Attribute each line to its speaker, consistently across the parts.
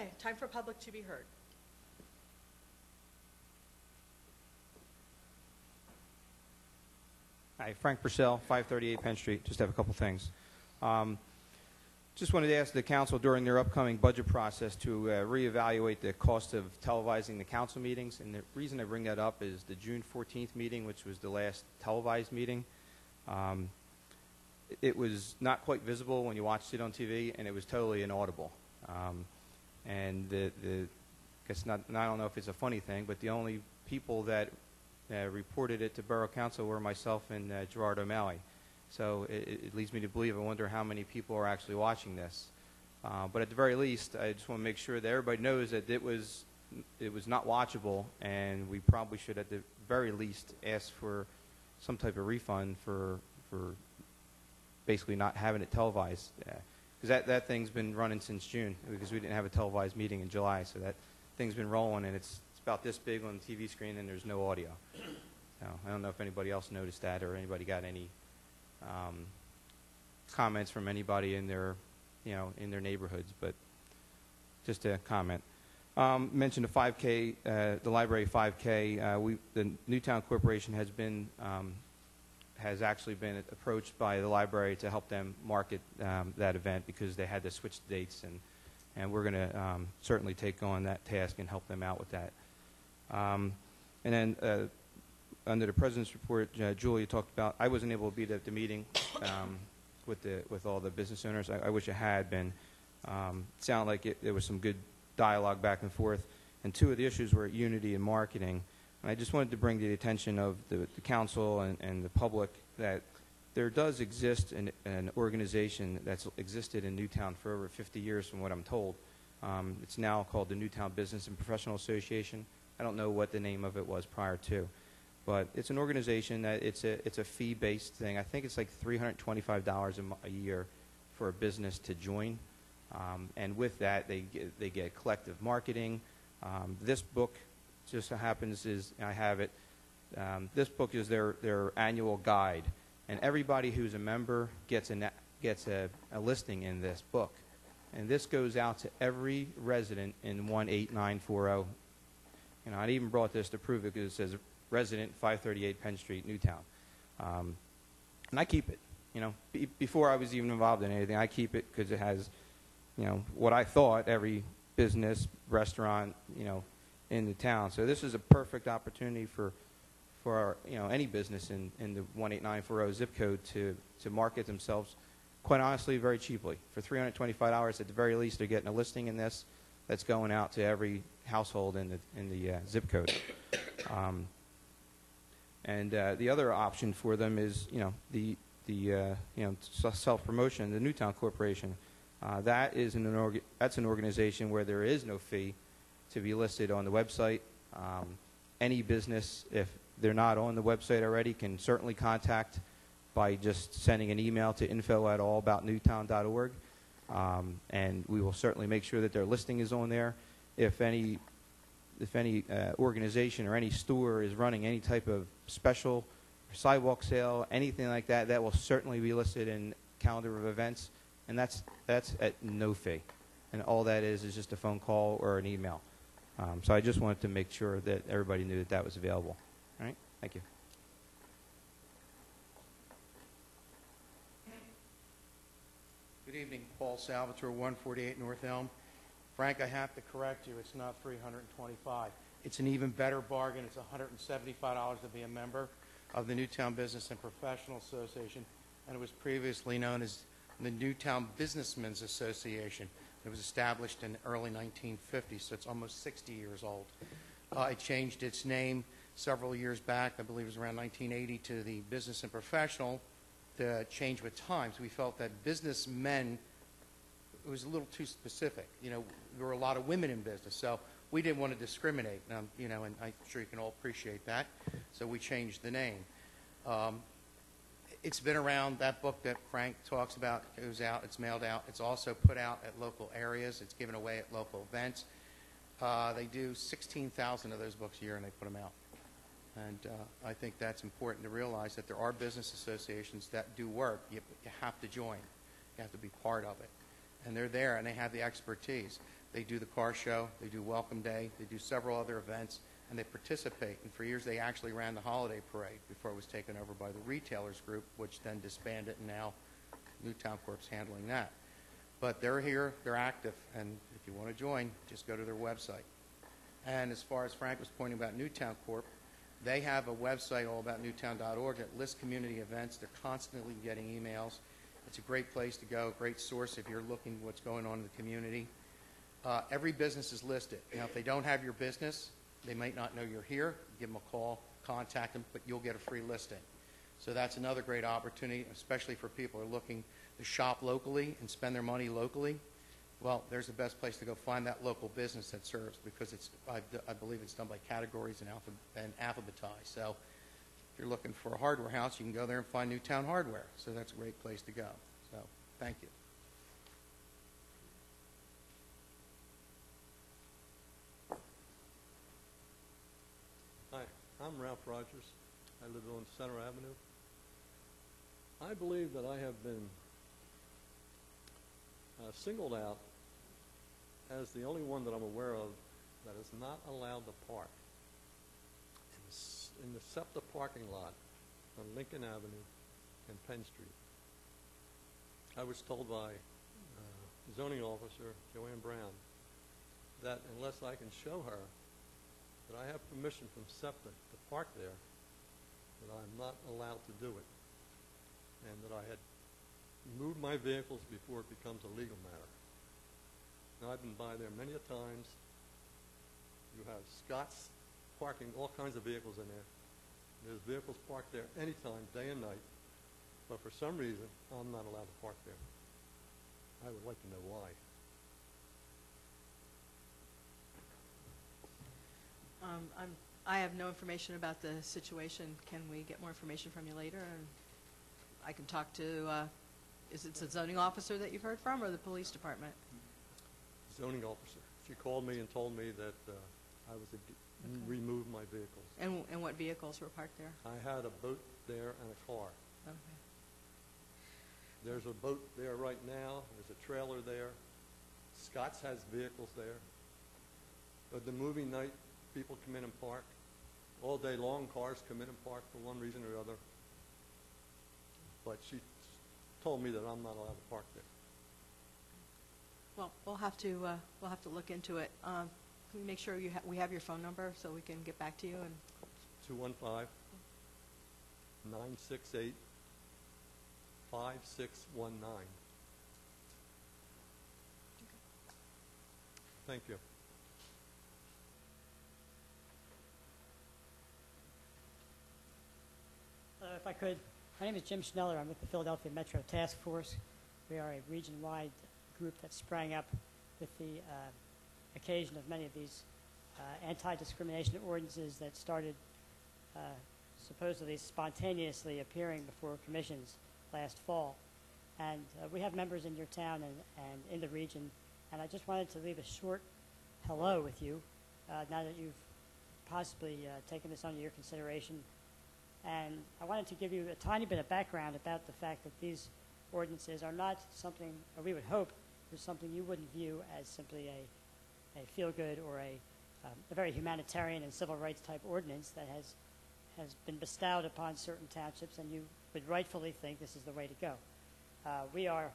Speaker 1: Okay, time for public to be heard.
Speaker 2: Hi, Frank Purcell, 538 Penn Street. Just have a couple things. Just wanted to ask the council during their upcoming budget process to reevaluate the cost of televising the council meetings. And the reason I bring that up is the June 14th meeting, which was the last televised meeting. It was not quite visible when you watched it on TV, and it was totally inaudible. And I guess I don't know if it's a funny thing, but the only people that reported it to Borough Council were myself and Gerard O'Malley. So it leads me to believe, I wonder how many people are actually watching this. But at the very least, I just want to make sure that everybody knows that it was not watchable, and we probably should at the very least ask for some type of refund for basically not having it televised. Because that thing's been running since June, because we didn't have a televised meeting in July. So that thing's been rolling, and it's about this big on the TV screen, and there's no audio. So I don't know if anybody else noticed that, or anybody got any comments from anybody in their neighborhoods, but just a comment. Mentioned the 5K, the library 5K. The Newtown Corporation has actually been approached by the library to help them market that event, because they had to switch the dates, and we're going to certainly take on that task and help them out with that. And then under the President's report, Julia talked about, I wasn't able to be at the meeting with all the business owners. I wish it had been. It sounded like there was some good dialogue back and forth, and two of the issues were unity and marketing. And I just wanted to bring to the attention of the council and the public that there does exist an organization that's existed in Newtown for over 50 years, from what I'm told. It's now called the Newtown Business and Professional Association. I don't know what the name of it was prior to. But it's an organization that it's a fee-based thing. I think it's like $325 a year for a business to join, and with that they get collective marketing. This book just so happens is I have it. This book is their annual guide, and everybody who's a member gets a listing in this book, and this goes out to every resident in 18940. I even brought this to prove it, because it says resident 538 Penn Street, Newtown. And I keep it. Before I was even involved in anything, I keep it because it has, what I thought every business, restaurant, in the town. So this is a perfect opportunity for any business in the 18940 zip code to market themselves, quite honestly, very cheaply. For $325 at the very least, they're getting a listing in this that's going out to every household in the zip code. And the other option for them is, the self-promotion, the Newtown Corporation. That's an organization where there is no fee to be listed on the website. Any business, if they're not on the website already, can certainly contact by just sending an email to info@allaboutnewtown.org, and we will certainly make sure that their listing is on there. If any organization or any store is running any type of special sidewalk sale, anything like that, that will certainly be listed in calendar of events, and that's at no fee. And all that is just a phone call or an email. So I just wanted to make sure that everybody knew that was available. All right? Thank you.
Speaker 3: Good evening, Paul Salvatore, 148 North Elm. Frank, I have to correct you. It's not $325. It's an even better bargain. It's $175 to be a member of the Newtown Business and Professional Association, and it was previously known as the Newtown Businessmen's Association. It was established in the early 1950s, so it's almost 60 years old. It changed its name several years back, I believe it was around 1980, to the Business and Professional, to change with times. We felt that businessmen, it was a little too specific. There were a lot of women in business, so we didn't want to discriminate. And I'm sure you can all appreciate that. So we changed the name. It's been around. That book that Frank talks about goes out. It's mailed out. It's also put out at local areas. It's given away at local events. They do 16,000 of those books a year, and they put them out. And I think that's important to realize that there are business associations that do work. You have to join. You have to be part of it. And they're there, and they have the expertise. They do the car show, they do Welcome Day, they do several other events, and they participate. And for years, they actually ran the holiday parade before it was taken over by the retailers group, which then disbanded, and now Newtown Corp's handling that. But they're here, they're active, and if you want to join, just go to their website. And as far as Frank was pointing about Newtown Corp, they have a website all about newtown.org that lists community events. They're constantly getting emails. It's a great place to go, great source if you're looking what's going on in the community. Every business is listed. Now, if they don't have your business, they might not know you're here. Give them a call, contact them, but you'll get a free listing. So that's another great opportunity, especially for people who are looking to shop locally and spend their money locally. Well, there's the best place to go find that local business that serves, because I believe it's done by categories and alphabetized. So if you're looking for a hardware house, you can go there and find Newtown Hardware. So that's a great place to go. So thank you.
Speaker 1: Hi, I'm Ralph Rogers. I live on Center Avenue. I believe that I have been singled out as the only one that I'm aware of that is not allowed to park in the SEPTA parking lot on Lincoln Avenue and Penn Street. I was told by zoning officer Joanne Brown that unless I can show her that I have permission from SEPTA to park there, that I'm not allowed to do it, and that I had moved my vehicles before it becomes a legal matter. Now, I've been by there many a times. You have Scott's parking all kinds of vehicles in there. There's vehicles parked there anytime, day and night, but for some reason, I'm not allowed to park there. I would like to know why.
Speaker 4: I have no information about the situation. Can we get more information from you later? And I can talk to, is it the zoning officer that you've heard from, or the police department?
Speaker 1: Zoning officer. She called me and told me that I was to remove my vehicles.
Speaker 4: And what vehicles were parked there?
Speaker 1: I had a boat there and a car.
Speaker 4: Okay.
Speaker 1: There's a boat there right now. There's a trailer there. Scott's has vehicles there. But the movie night, people come in and park. All day long, cars come in and park for one reason or other. But she told me that I'm not allowed to park there.
Speaker 4: Well, we'll have to look into it. Can we make sure we have your phone number so we can get back to you? And
Speaker 1: 215-968-5619. Thank you.
Speaker 5: If I could, my name is Jim Schneller. I'm with the Philadelphia Metro Task Force. We are a region-wide group that sprang up with the occasion of many of these anti-discrimination ordinances that started supposedly spontaneously appearing before commissions last fall. And we have members in your town and in the region, and I just wanted to leave a short hello with you now that you've possibly taken this under your consideration. And I wanted to give you a tiny bit of background about the fact that these ordinances are not something, or we would hope, was something you wouldn't view as simply a feel-good or a very humanitarian and civil rights type ordinance that has been bestowed upon certain townships, and you would rightfully think this is the way to go. We are,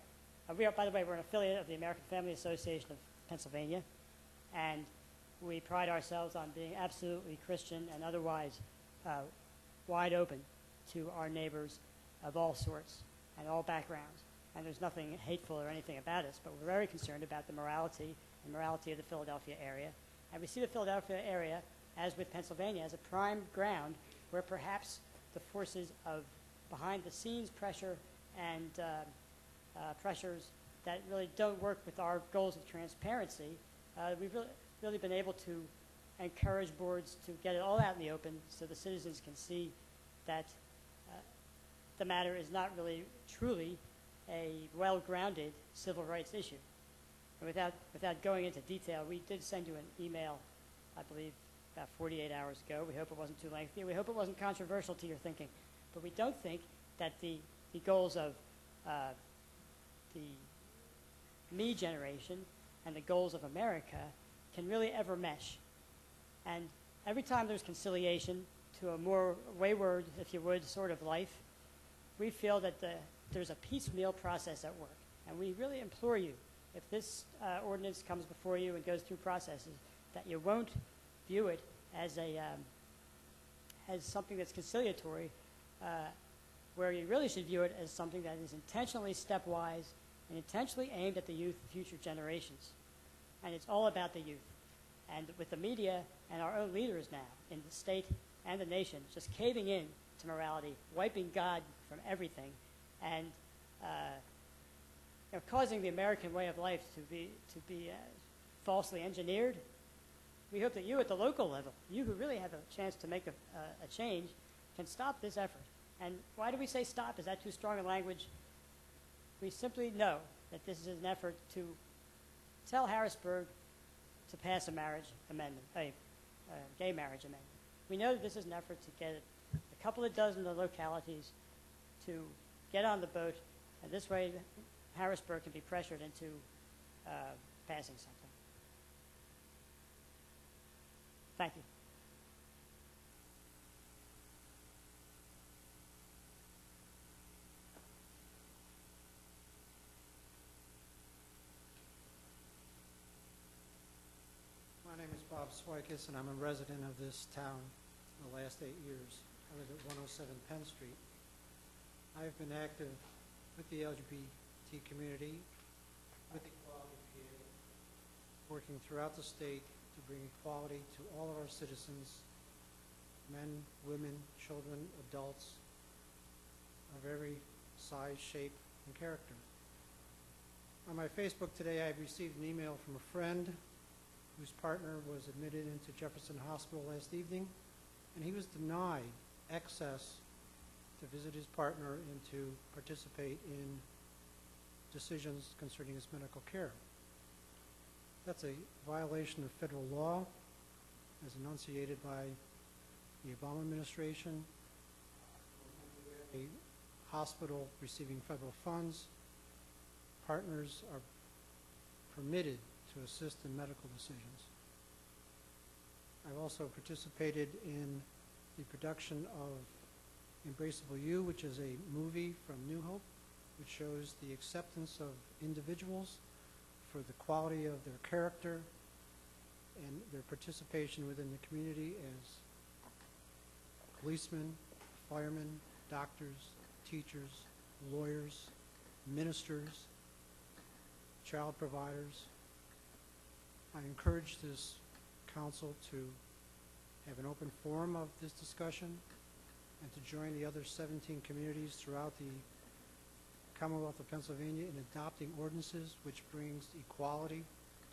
Speaker 5: by the way, we're an affiliate of the American Family Association of Pennsylvania, and we pride ourselves on being absolutely Christian and otherwise wide open to our neighbors of all sorts and all backgrounds. And there's nothing hateful or anything about us, but we're very concerned about the morality of the Philadelphia area. And we see the Philadelphia area, as with Pennsylvania, as a prime ground where perhaps the forces of behind-the-scenes pressure and pressures that really don't work with our goals of transparency, we've really been able to encourage boards to get it all out in the open so the citizens can see that the matter is not really truly a well-grounded civil rights issue. And without going into detail, we did send you an email, I believe, about 48 hours ago. We hope it wasn't too lengthy. We hope it wasn't controversial to your thinking. But we don't think that the goals of the me generation and the goals of America can really ever mesh. And every time there's conciliation to a more wayward, if you would, sort of life, we feel that there's a piecemeal process at work. And we really implore you, if this ordinance comes before you and goes through processes, that you won't view it as something that's conciliatory, where you really should view it as something that is intentionally stepwise and intentionally aimed at the youth, future generations. And it's all about the youth. And with the media and our own leaders now in the state and the nation just caving in to morality, wiping God from everything, and causing the American way of life to be falsely engineered, we hope that you at the local level, you who really have a chance to make a change, can stop this effort. And why do we say stop? Is that too strong a language? We simply know that this is an effort to tell Harrisburg to pass a marriage amendment, a gay marriage amendment. We know that this is an effort to get a couple of dozen of the localities to get on the boat, and this way Harrisburg can be pressured into passing something. Thank you.
Speaker 6: My name is Bob Swikis, and I'm a resident of this town the last 8 years. I live at 107 Penn Street. I have been active with the LGBT community, with Equality PA, working throughout the state to bring equality to all of our citizens, men, women, children, adults, of every size, shape, and character. On my Facebook today, I received an email from a friend whose partner was admitted into Jefferson Hospital last evening, and he was denied access to visit his partner and to participate in decisions concerning his medical care. That's a violation of federal law as enunciated by the Obama administration. A hospital receiving federal funds, partners are permitted to assist in medical decisions. I've also participated in the production of Embraceable You, which is a movie from New Hope, which shows the acceptance of individuals for the quality of their character and their participation within the community as policemen, firemen, doctors, teachers, lawyers, ministers, child providers. I encourage this council to have an open forum of this discussion and to join the other 17 communities throughout the Commonwealth of Pennsylvania in adopting ordinances which brings equality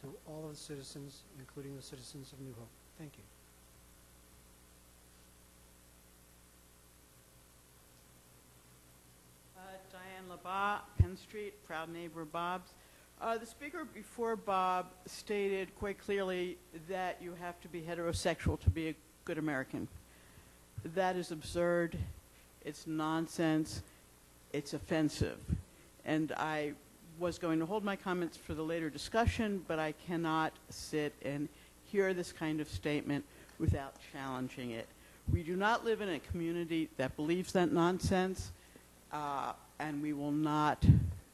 Speaker 6: to all of the citizens, including the citizens of New Hope. Thank you.
Speaker 7: Diane LaBa, Penn Street, proud neighbor of Bob's. The speaker before Bob stated quite clearly that you have to be heterosexual to be a good American. That is absurd. It's nonsense. It's offensive. And I was going to hold my comments for the later discussion, but I cannot sit and hear this kind of statement without challenging it. We do not live in a community that believes that nonsense, and we will not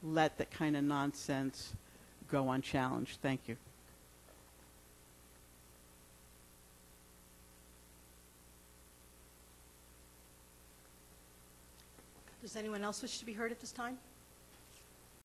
Speaker 7: let that kind of nonsense go unchallenged. Thank you.
Speaker 4: Does anyone else wish to be heard at this time?